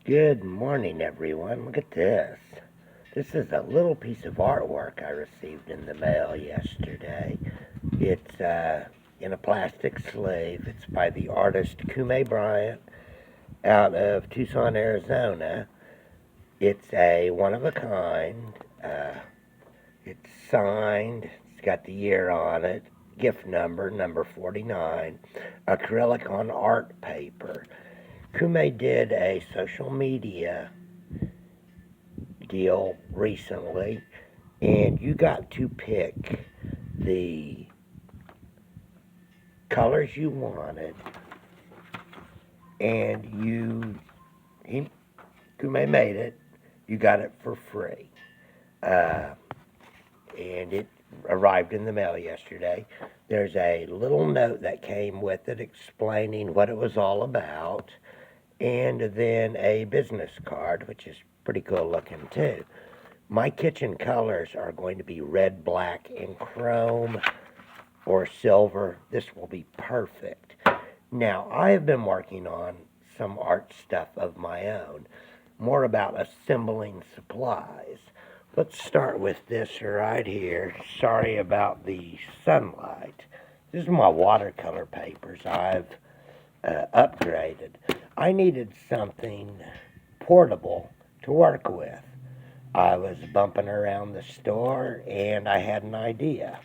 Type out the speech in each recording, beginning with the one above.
Good morning, everyone. Look at this. This is a little piece of artwork I received in the mail yesterday. It's in a plastic sleeve. It's by the artist Kume Bryant out of Tucson, Arizona. It's a one of a kind. Uh, it's signed. It's got the year on it. Gift number 49. Acrylic on art paper. Kume did a social media deal recently, and you got to pick the colors you wanted, and he Kume made it. You got it for free, uh, and it arrived in the mail yesterday. There's a little note that came with it explaining what it was all about, and then a business card, which is pretty cool looking too. My kitchen colors are going to be red, black, and chrome or silver. This will be perfect. Now, I have been working on some art stuff of my own, more about assembling supplies. Let's start with this right here. Sorry about the sunlight. This is my watercolor papers I've upgraded. I needed something portable to work with. I was bumping around the store and I had an idea.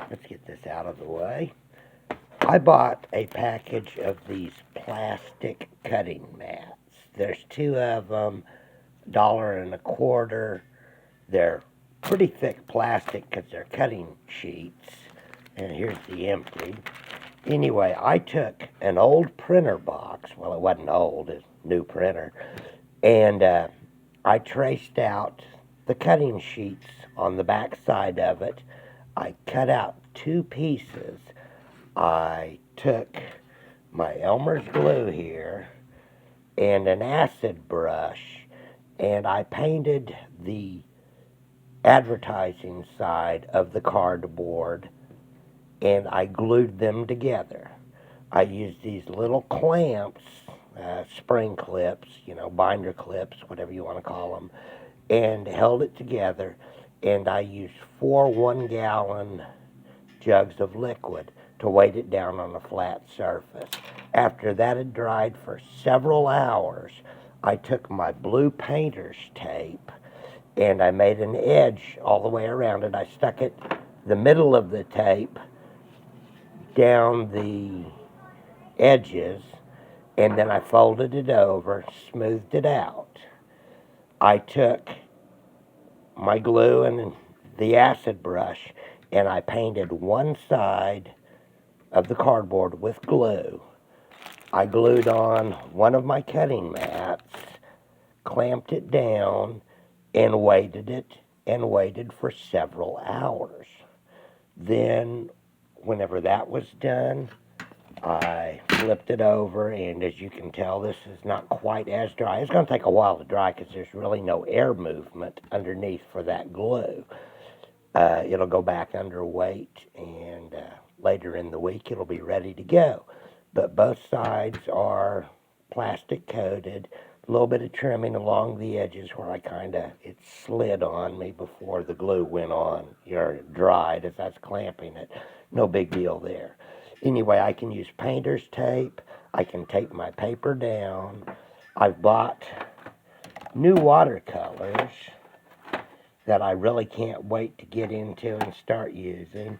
Let's get this out of the way. I bought a package of these plastic cutting mats. There's two of them, $1.25. They're pretty thick plastic because they're cutting sheets. And here's the empty. Anyway, I took an old printer box. Well, it wasn't old, it's a new printer. And I traced out the cutting sheets on the back side of it. I cut out two pieces. I took my Elmer's glue here and an acid brush, and I painted the advertising side of the cardboard, and I glued them together. I used these little clamps, spring clips, binder clips, whatever you want to call them, and held it together. And I used 4 1-gallon jugs of liquid to weight it down on a flat surface. After that had dried for several hours, I took my blue painter's tape and I made an edge all the way around it. I stuck it the middle of the tape down the edges, and then I folded it over, smoothed it out. I took my glue and the acid brush and I painted one side of the cardboard with glue. I glued on one of my cutting mats, clamped it down, and weighted it and waited for several hours. Then, whenever that was done, I flipped it over, and as you can tell, this is not quite as dry. It's going to take a while to dry because there's really no air movement underneath for that glue. It'll go back under weight, and later in the week it'll be ready to go. But both sides are plastic coated. A little bit of trimming along the edges where it slid on me before the glue went on, or dried as I was clamping it. No big deal there. Anyway, I can use painter's tape. I can tape my paper down. I've bought new watercolors that I really can't wait to get into and start using.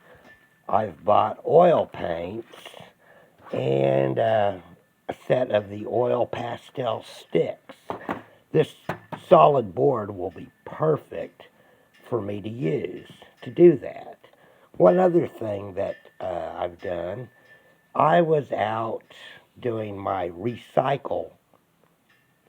I've bought oil paints and a set of the oil pastel sticks. This solid board will be perfect for me to use to do that. One other thing that I've done, I was out doing my recycle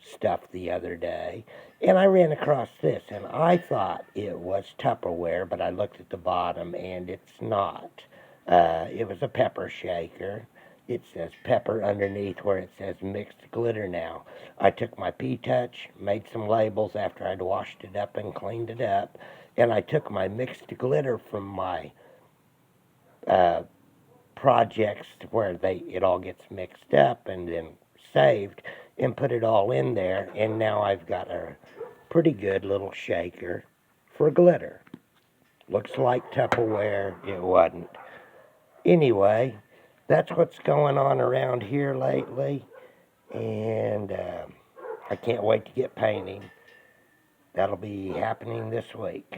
stuff the other day, and I ran across this, and I thought it was Tupperware, but I looked at the bottom, and it's not. It was a pepper shaker. It says pepper underneath where it says mixed glitter now. I took my P-Touch, made some labels after I'd washed it up and cleaned it up, and I took my mixed glitter from my uh, projects where it all gets mixed up and then saved, and put it all in there, and now I've got a pretty good little shaker for glitter. Looks like Tupperware. It wasn't. Anyway, that's what's going on around here lately, and I can't wait to get painting. That'll be happening this week.